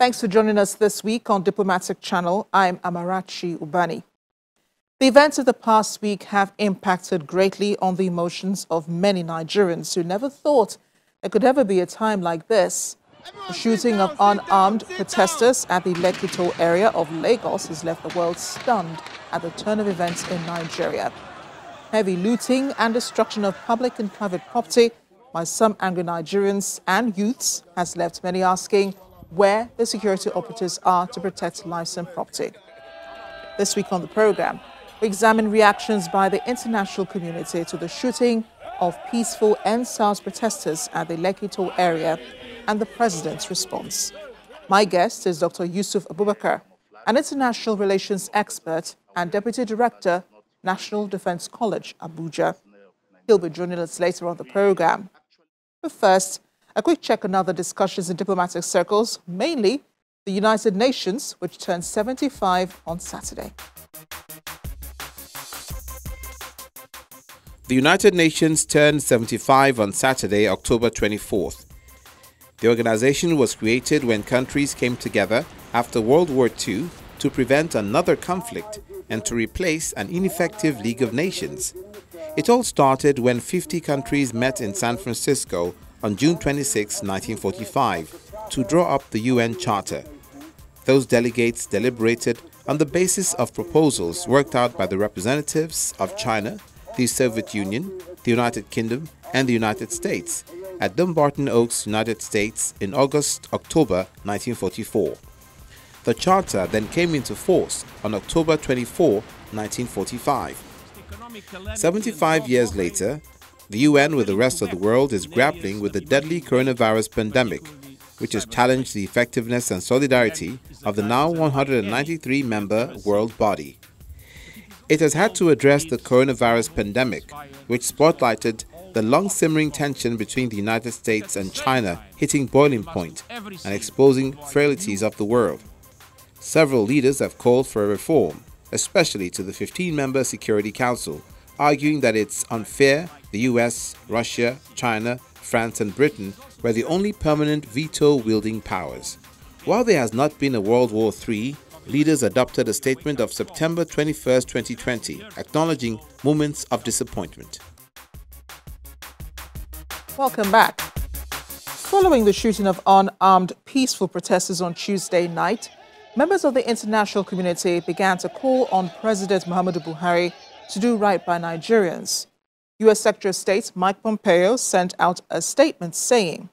Thanks for joining us this week on Diplomatic Channel. I'm Amarachi Ubani. The events of the past week have impacted greatly on the emotions of many Nigerians who never thought there could ever be a time like this. The shooting of unarmed protesters at the Lekki Toll area of Lagos has left the world stunned at the turn of events in Nigeria. Heavy looting and destruction of public and private property by some angry Nigerians and youths has left many asking where the security operatives are to protect lives and property. This week on the program, we examine reactions by the international community to the shooting of peaceful EndSARS protesters at the Lekki Toll area and the president's response. My guest is Dr. Yusuf Abubakar, an international relations expert and deputy director, National Defense College, Abuja. He'll be joining us later on the program. But first, a quick check on other discussions in diplomatic circles, mainly the United Nations, which turned 75 on Saturday. The United Nations turned 75 on Saturday, October 24th. The organization was created when countries came together after World War II to prevent another conflict and to replace an ineffective League of Nations. It all started when 50 countries met in San Francisco on June 26, 1945, to draw up the UN Charter. Those delegates deliberated on the basis of proposals worked out by the representatives of China, the Soviet Union, the United Kingdom, and the United States at Dumbarton Oaks, United States in October 1944. The Charter then came into force on October 24, 1945. 75 years later, the UN with the rest of the world is grappling with the deadly coronavirus pandemic, which has challenged the effectiveness and solidarity of the now 193-member world body. It has had to address the coronavirus pandemic, which spotlighted the long-simmering tension between the United States and China hitting boiling point and exposing frailties of the world. Several leaders have called for a reform, especially to the 15-member Security Council, arguing that it's unfair the US, Russia, China, France and Britain were the only permanent veto-wielding powers. While there has not been a World War III, leaders adopted a statement of September 21, 2020, acknowledging moments of disappointment. Welcome back. Following the shooting of unarmed peaceful protesters on Tuesday night, members of the international community began to call on President Muhammadu Buhari to do right by Nigerians. U.S. Secretary of State Mike Pompeo sent out a statement saying,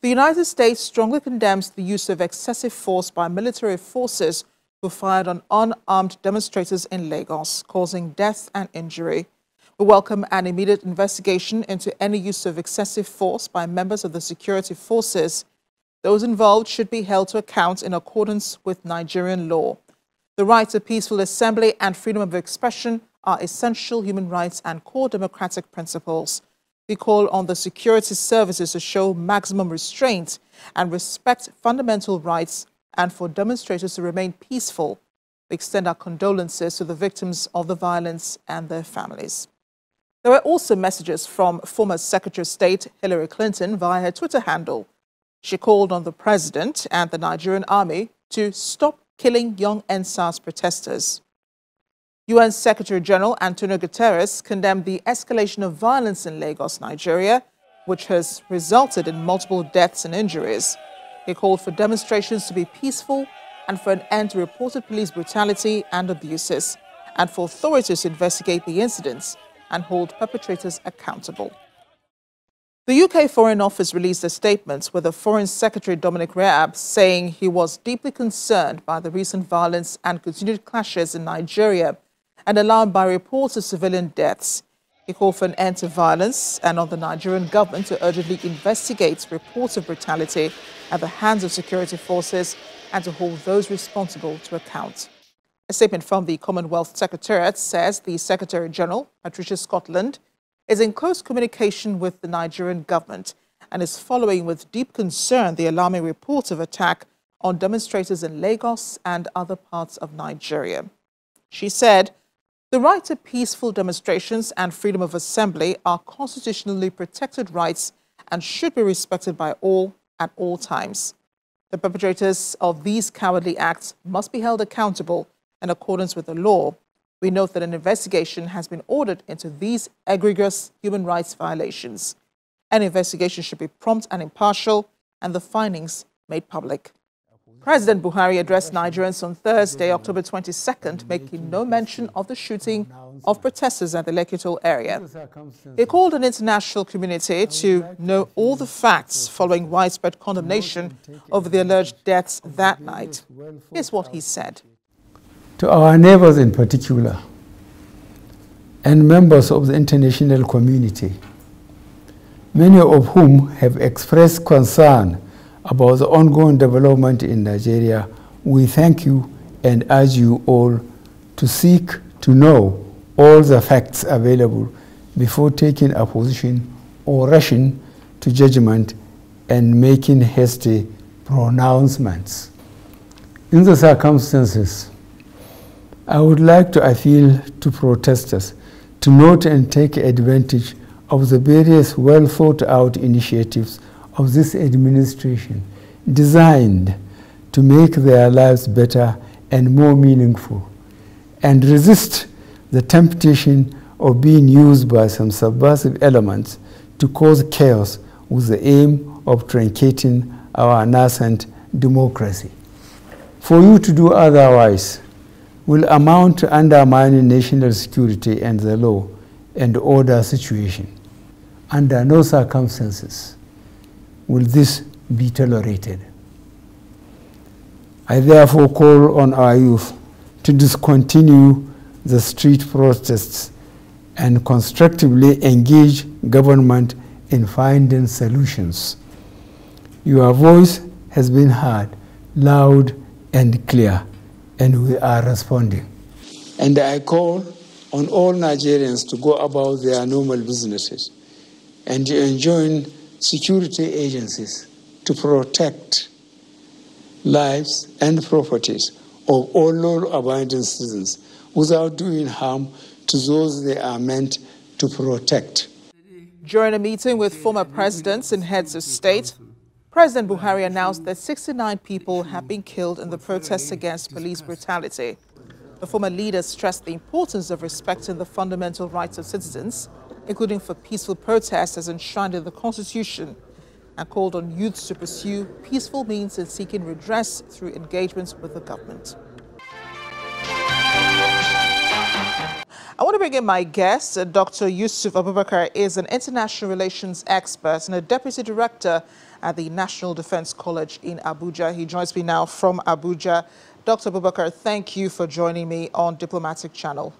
"The United States strongly condemns the use of excessive force by military forces who fired on unarmed demonstrators in Lagos, causing death and injury. We welcome an immediate investigation into any use of excessive force by members of the security forces. Those involved should be held to account in accordance with Nigerian law. The right to peaceful assembly and freedom of expression are essential human rights and core democratic principles. We call on the security services to show maximum restraint and respect fundamental rights and for demonstrators to remain peaceful. We extend our condolences to the victims of the violence and their families." There were also messages from former Secretary of State Hillary Clinton via her Twitter handle. She called on the president and the Nigerian army to stop killing young EndSARS protesters. UN Secretary General Antonio Guterres condemned the escalation of violence in Lagos, Nigeria, which has resulted in multiple deaths and injuries. He called for demonstrations to be peaceful and for an end to reported police brutality and abuses, and for authorities to investigate the incidents and hold perpetrators accountable. The UK Foreign Office released a statement with the Foreign Secretary Dominic Raab saying he was deeply concerned by the recent violence and continued clashes in Nigeria and alarmed by reports of civilian deaths. He called for an end to violence and on the Nigerian government to urgently investigate reports of brutality at the hands of security forces and to hold those responsible to account. A statement from the Commonwealth Secretariat says the Secretary General, Patricia Scotland, is in close communication with the Nigerian government and is following with deep concern the alarming reports of attack on demonstrators in Lagos and other parts of Nigeria. She said, "The right to peaceful demonstrations and freedom of assembly are constitutionally protected rights and should be respected by all at all times. The perpetrators of these cowardly acts must be held accountable in accordance with the law. We note that an investigation has been ordered into these egregious human rights violations. An investigation should be prompt and impartial, and the findings made public. President Buhari addressed Nigerians on Thursday, October 22nd, making no mention of the shooting of protesters at the Lekki area. He called on the international community to know all the facts following widespread condemnation over the alleged deaths that night. Here's what he said. To our neighbors in particular, and members of the international community, many of whom have expressed concern about the ongoing development in Nigeria, we thank you and urge you all to seek to know all the facts available before taking a position or rushing to judgment and making hasty pronouncements. In the circumstances, I would like to appeal to protesters to note and take advantage of the various well-thought-out initiatives of this administration designed to make their lives better and more meaningful, and resist the temptation of being used by some subversive elements to cause chaos with the aim of truncating our nascent democracy. For you to do otherwise will amount to undermining national security and the law and order situation. Under no circumstances will this be tolerated. I therefore call on our youth to discontinue the street protests and constructively engage government in finding solutions. Your voice has been heard loud and clear, and we are responding. And I call on all Nigerians to go about their normal businesses and to enjoin security agencies to protect lives and properties of all law-abiding citizens without doing harm to those they are meant to protect. During a meeting with former presidents and heads of state, President Buhari announced that 69 people have been killed in the protests against police brutality. The former leader stressed the importance of respecting the fundamental rights of citizens, including for peaceful protests as enshrined in the Constitution, and called on youths to pursue peaceful means in seeking redress through engagements with the government. I want to bring in my guest. Dr. Yusuf Abubakar is an international relations expert and a deputy director at the National Defense College in Abuja. He joins me now from Abuja. Dr. Abubakar, thank you for joining me on Diplomatic Channel.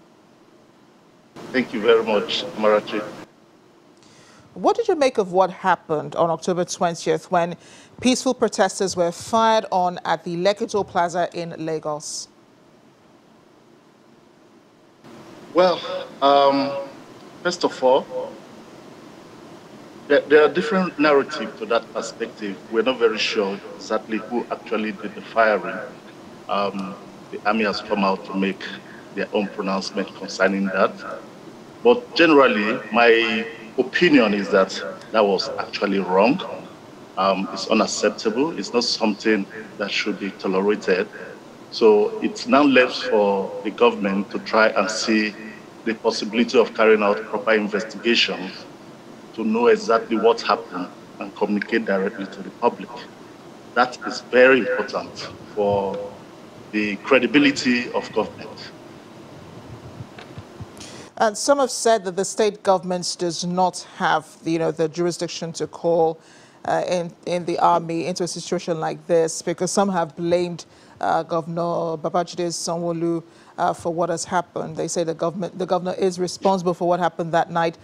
Thank you very much, Marachi. What did you make of what happened on October 20th when peaceful protesters were fired on at the Lekki Plaza in Lagos? Well, first of all, there are different narratives to that perspective. We're not very sure exactly who actually did the firing. The army has come out to make their own pronouncement concerning that. But generally, my opinion is that that was actually wrong. It's unacceptable. It's not something that should be tolerated. So it's now left for the government to try and see the possibility of carrying out proper investigations to know exactly what happened and communicate directly to the public. That is very important for the credibility of government. And some have said that the state government does not have, the jurisdiction to call in the army into a situation like this, because some have blamed Governor Babajide Sanwo-Olu for what has happened. They say the governor is responsible for what happened that night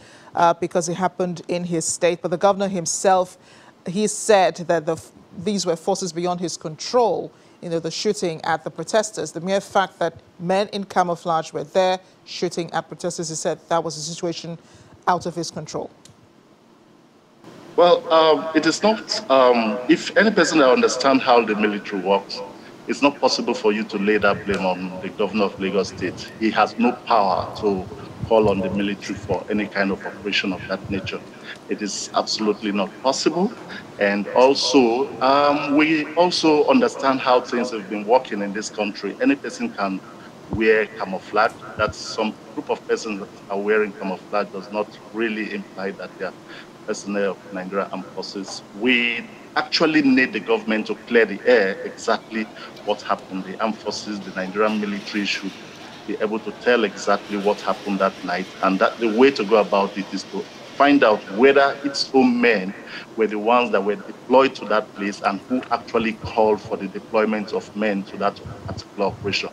because it happened in his state. But the governor himself, he said that these were forces beyond his control. The shooting at the protesters, the mere fact that men in camouflage were there shooting at protesters, he said that was a situation out of his control. Well, it is not, if any person that understands how the military works, it's not possible for you to lay that blame on the governor of Lagos State. He has no power to call on the military for any kind of operation of that nature. It is absolutely not possible. And also, we also understand how things have been working in this country. Any person can wear camouflage. That some group of persons that are wearing camouflage does not really imply that they are personnel of Nigerian Armed Forces. We actually need the government to clear the air exactly what happened. The armed forces, the Nigerian military should be able to tell exactly what happened that night, and that the way to go about it is to find out whether its own men were the ones that were deployed to that place and who actually called for the deployment of men to that particular operation.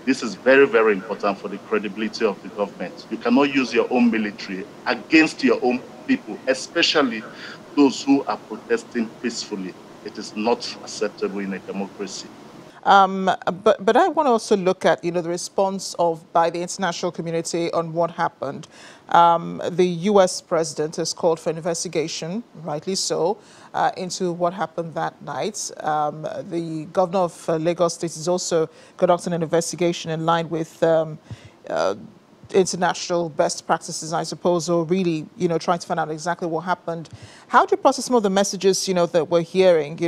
This is very, very important for the credibility of the government. You cannot use your own military against your own people, especially those who are protesting peacefully. It is not acceptable in a democracy. But I want to also look at, the response by the international community on what happened. The U.S. president has called for an investigation, rightly so, into what happened that night. The governor of Lagos State is also conducting an investigation in line with international best practices, I suppose, or really, trying to find out exactly what happened. How do you process some of the messages, that we're hearing,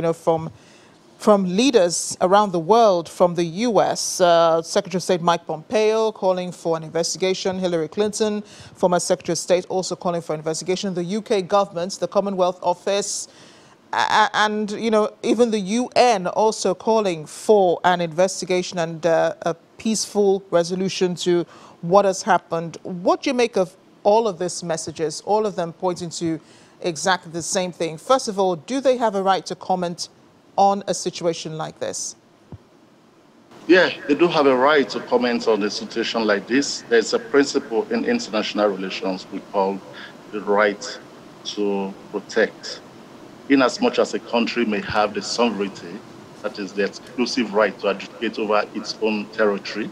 from leaders around the world, from the U.S., Secretary of State Mike Pompeo calling for an investigation, Hillary Clinton, former Secretary of State, also calling for an investigation, the U.K. government, the Commonwealth Office, and, even the UN also calling for an investigation and a peaceful resolution to what has happened. What do you make of all of these messages, all of them pointing to exactly the same thing? First of all, do they have a right to comment on a situation like this? Yeah, they do have a right to comment on a situation like this. There's a principle in international relations we call the right to protect. In as much as a country may have the sovereignty, that is the exclusive right to adjudicate over its own territory,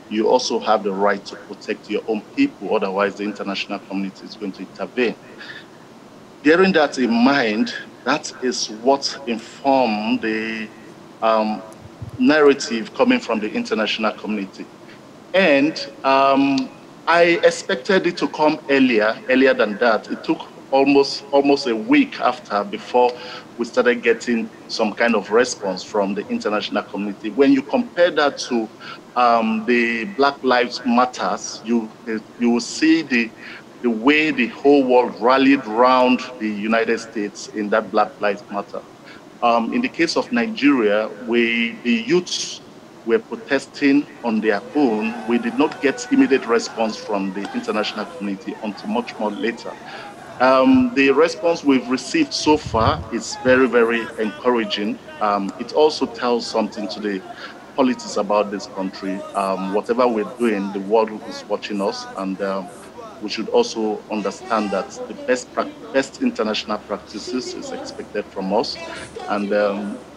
you also have the right to protect your own people, otherwise the international community is going to intervene. Bearing that in mind, that is what informed the narrative coming from the international community. And I expected it to come earlier than that. It took almost a week before we started getting some kind of response from the international community. When you compare that to the Black Lives Matters, you will see the way the whole world rallied around the United States in that Black Lives Matter. In the case of Nigeria, the youths were protesting on their own. We did not get immediate response from the international community until much more later. The response we've received so far is very, very encouraging. It also tells something to the politics about this country. Whatever we're doing, the world is watching us, and we should also understand that the best international practices is expected from us. And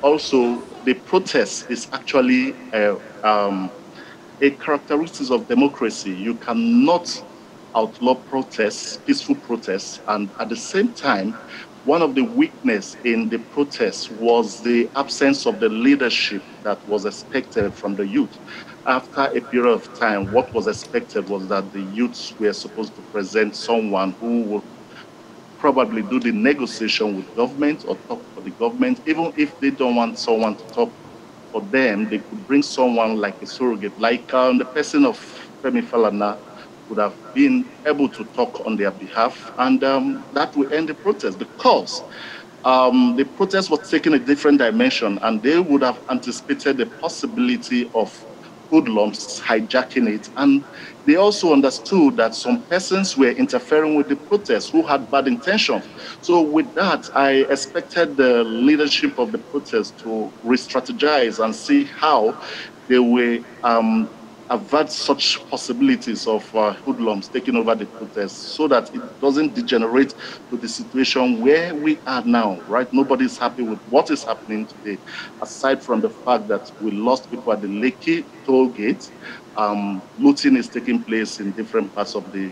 also, the protest is actually a characteristic of democracy. You cannot outlaw protests, peaceful protests, and at the same time, one of the weaknesses in the protests was the absence of the leadership that was expected from the youth. After a period of time, what was expected was that the youths were supposed to present someone who would probably do the negotiation with government or talk for the government. Even if they don't want someone to talk for them, they could bring someone like a surrogate, like the person of Femi Falana would have been able to talk on their behalf, and that will end the protest, because the protest was taking a different dimension, and they would have anticipated the possibility of hoodlums hijacking it. And they also understood that some persons were interfering with the protest who had bad intentions. So with that, I expected the leadership of the protest to re-strategize and see how they will avert such possibilities of hoodlums taking over the protest, so that it doesn't degenerate to the situation where we are now, right? Nobody's happy with what is happening today, aside from the fact that we lost people at the Lekki toll gate. Looting is taking place in different parts of the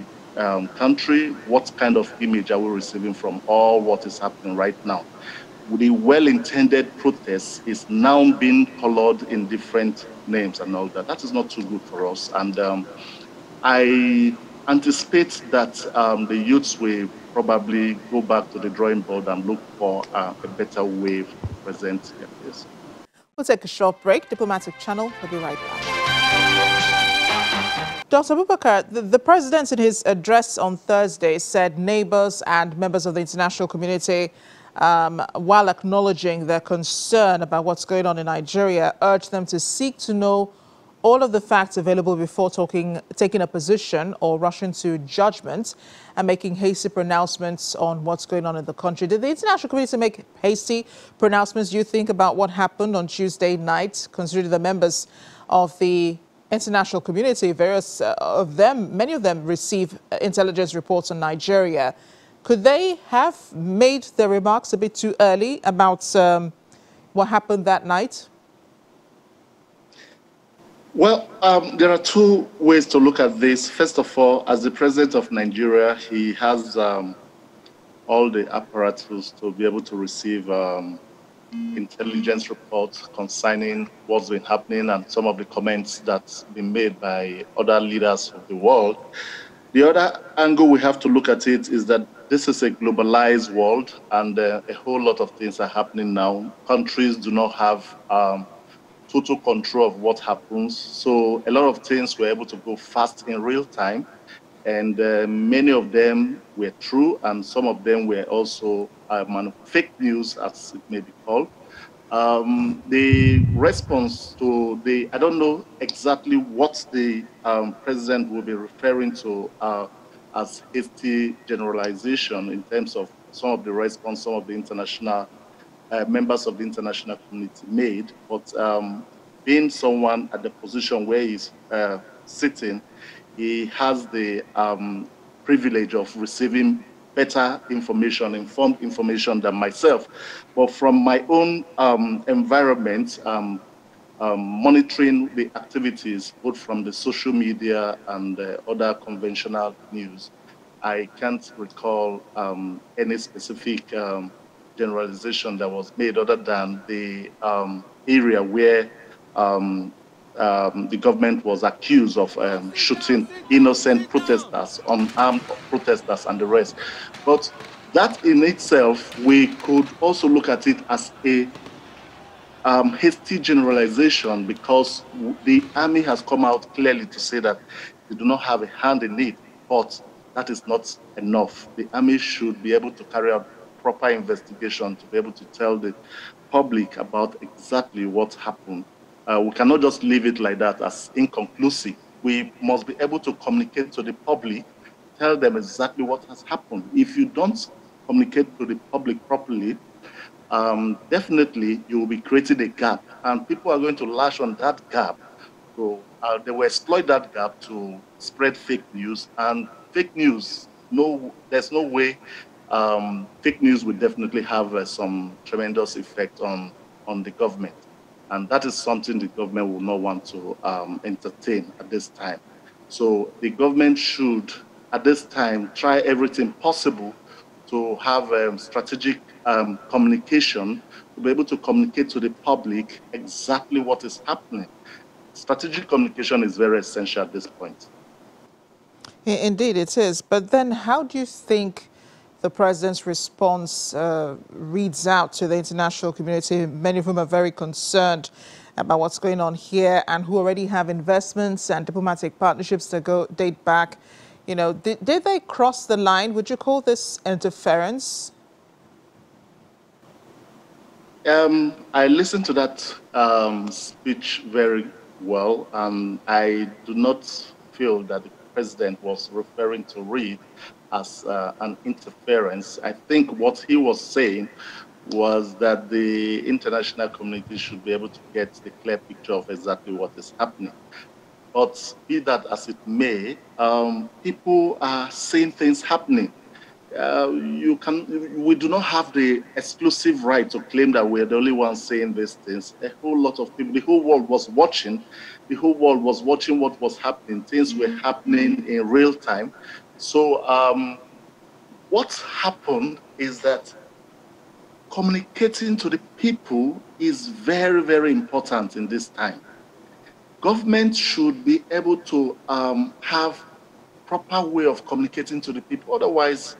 country. What kind of image are we receiving from all what is happening right now? The well-intended protest is now being colored in different names and all that. That is not too good for us. And I anticipate that the youths will probably go back to the drawing board and look for a better way to present this. We'll take a short break. Diplomatic Channel. We'll be right back. Dr. Abubakar, the president in his address on Thursday said neighbors and members of the international community, while acknowledging their concern about what's going on in Nigeria, urged them to seek to know all of the facts available before taking a position or rushing to judgment and making hasty pronouncements on what's going on in the country. Did the international community make hasty pronouncements, do you think, about what happened on Tuesday night, considering the members of the international community, many of them receive intelligence reports on Nigeria? Could they have made their remarks a bit too early about what happened that night? Well, there are two ways to look at this. First of all, as the president of Nigeria, he has all the apparatus to be able to receive intelligence reports concerning what's been happening and some of the comments that's been made by other leaders of the world. The other angle we have to look at it is that this is a globalized world, and a whole lot of things are happening now. Countries do not have total control of what happens. So a lot of things were able to go fast in real time, and many of them were true, and some of them were also fake news, as it may be called. The response to I don't know exactly what the president will be referring to as hasty generalization in terms of some of the response some of the international members of the international community made, but being someone at the position where he's sitting, he has the privilege of receiving better information, informed information than myself. But from my own environment, monitoring the activities, both from the social media and other conventional news, I can't recall any specific generalization that was made other than the area where the government was accused of shooting innocent protesters, unarmed protesters and the rest. But that in itself, we could also look at it as a hasty generalization, because the army has come out clearly to say that they do not have a hand in it, but that is not enough. The army should be able to carry out proper investigation to be able to tell the public about exactly what happened. We cannot just leave it like that as inconclusive. We must be able to communicate to the public, tell them exactly what has happened. If you don't communicate to the public properly, definitely you will be creating a gap, and people are going to lash on that gap. So they will exploit that gap to spread fake news, and fake news, there's no way fake news will definitely have some tremendous effect on the government. And that is something the government will not want to entertain at this time. So the government should, at this time, try everything possible to have strategic communication, to be able to communicate to the public exactly what is happening. Strategic communication is very essential at this point. Indeed, it is. But then how do you think the president's response reads out to the international community, many of whom are very concerned about what's going on here and who already have investments and diplomatic partnerships that date back? You know, did they cross the line? Would you call this interference? I listened to that speech very well, and I do not feel that the president was referring to Reid as an interference. I think what he was saying was that the international community should be able to get the clear picture of exactly what is happening. But be that as it may, people are seeing things happening. We do not have the exclusive right to claim that we're the only ones saying these things. A whole lot of people, the whole world was watching. The whole world was watching what was happening. Things were happening in real time. So what happened is that communicating to the people is very, very important in this time. Government should be able to have proper way of communicating to the people. Otherwise,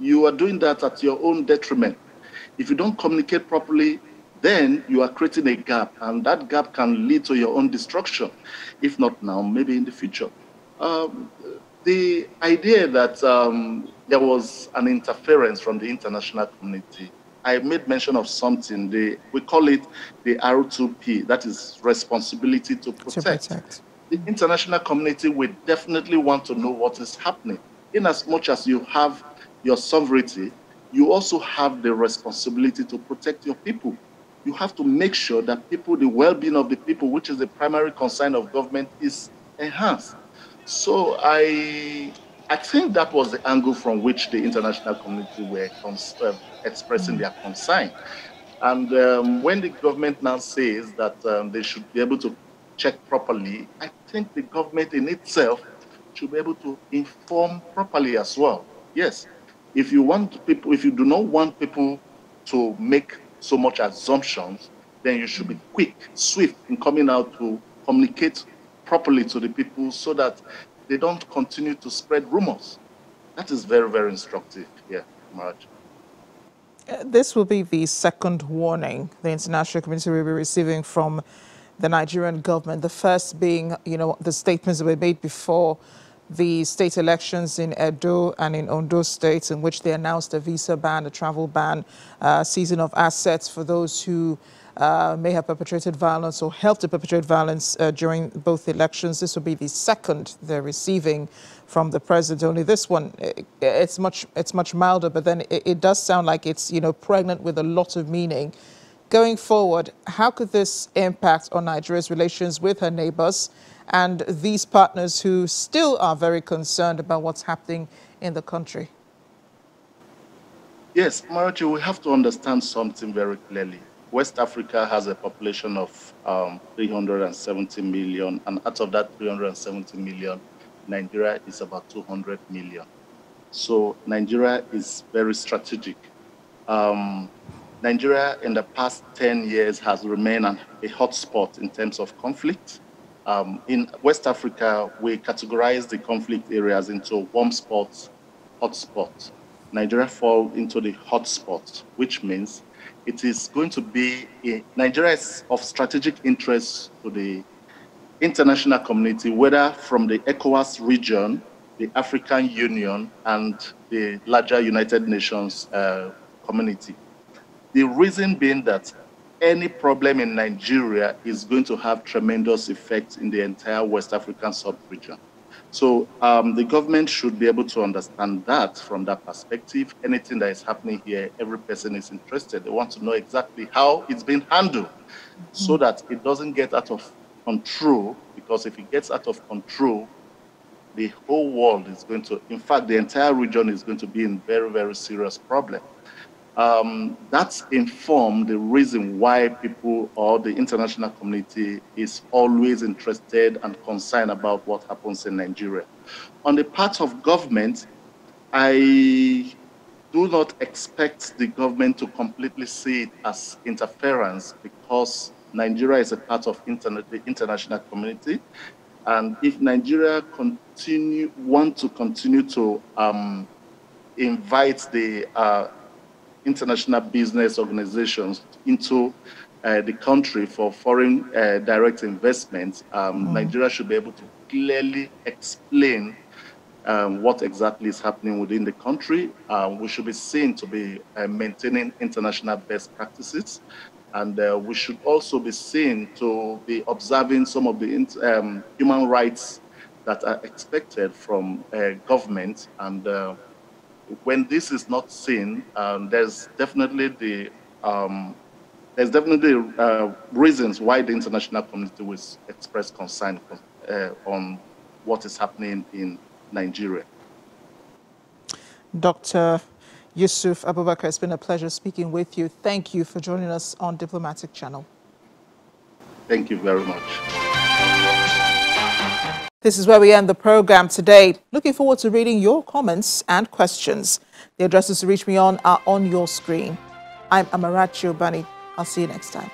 you are doing that at your own detriment. If you don't communicate properly, then you are creating a gap, and that gap can lead to your own destruction, if not now, maybe in the future. The idea that there was an interference from the international community, I made mention of something. We call it the R2P, that is responsibility to protect. The international community will definitely want to know what is happening. In as much as you have your sovereignty, you also have the responsibility to protect your people. You have to make sure that people, the well-being of the people, which is the primary concern of government, is enhanced. So I think that was the angle from which the international community were expressing their concern. And when the government now says that they should be able to check properly, I think the government in itself should be able to inform properly as well. Yes, if you do not want people to make so much assumptions, then you should be quick, swift in coming out to communicate properly to the people so that they don't continue to spread rumors. That is very, very instructive. Yeah, Maraj. This will be the second warning the international community will be receiving from the Nigerian government. The first being, the statements that were made before the state elections in Edo and in Ondo states, in which they announced a visa ban, a travel ban, seizing of assets for those who may have perpetrated violence or helped to perpetrate violence during both elections. This will be the second they're receiving from the president. Only this one, it's much milder, but then it does sound like it's pregnant with a lot of meaning. Going forward, how could this impact on Nigeria's relations with her neighbors and these partners who still are very concerned about what's happening in the country? Yes, Marachi, we have to understand something very clearly. West Africa has a population of 370 million, and out of that 370 million, Nigeria is about 200 million. So Nigeria is very strategic. Nigeria in the past 10 years has remained a hotspot in terms of conflict. In West Africa, we categorize the conflict areas into warm spots, hot spots. Nigeria falls into the hot spot, which means it is going to be Nigeria is of strategic interest to the international community, whether from the ECOWAS region, the African Union, and the larger United Nations community. The reason being that any problem in Nigeria is going to have tremendous effects in the entire West African sub-region. So the government should be able to understand that from that perspective. Anything that is happening here, every person is interested. They want to know exactly how it's being handled so that it doesn't get out of control, because if it gets out of control, the whole world is going to, in fact, the entire region is going to be in very, very serious problem. That's informed the reason why people or the international community is always interested and concerned about what happens in Nigeria. On the part of government, I do not expect the government to completely see it as interference, because Nigeria is a part of the international community. And if Nigeria want to continue to invite the international business organizations into the country for foreign direct investments, Nigeria should be able to clearly explain what exactly is happening within the country. We should be seen to be maintaining international best practices, and we should also be seen to be observing some of the human rights that are expected from government. And when this is not seen, there's definitely reasons why the international community will express concern on what is happening in Nigeria. Dr. Yusuf Abubakar, it's been a pleasure speaking with you. Thank you for joining us on Diplomatic Channel. Thank you very much. This is where we end the program today. Looking forward to reading your comments and questions. The addresses to reach me on are on your screen. I'm Amarachi Obani. I'll see you next time.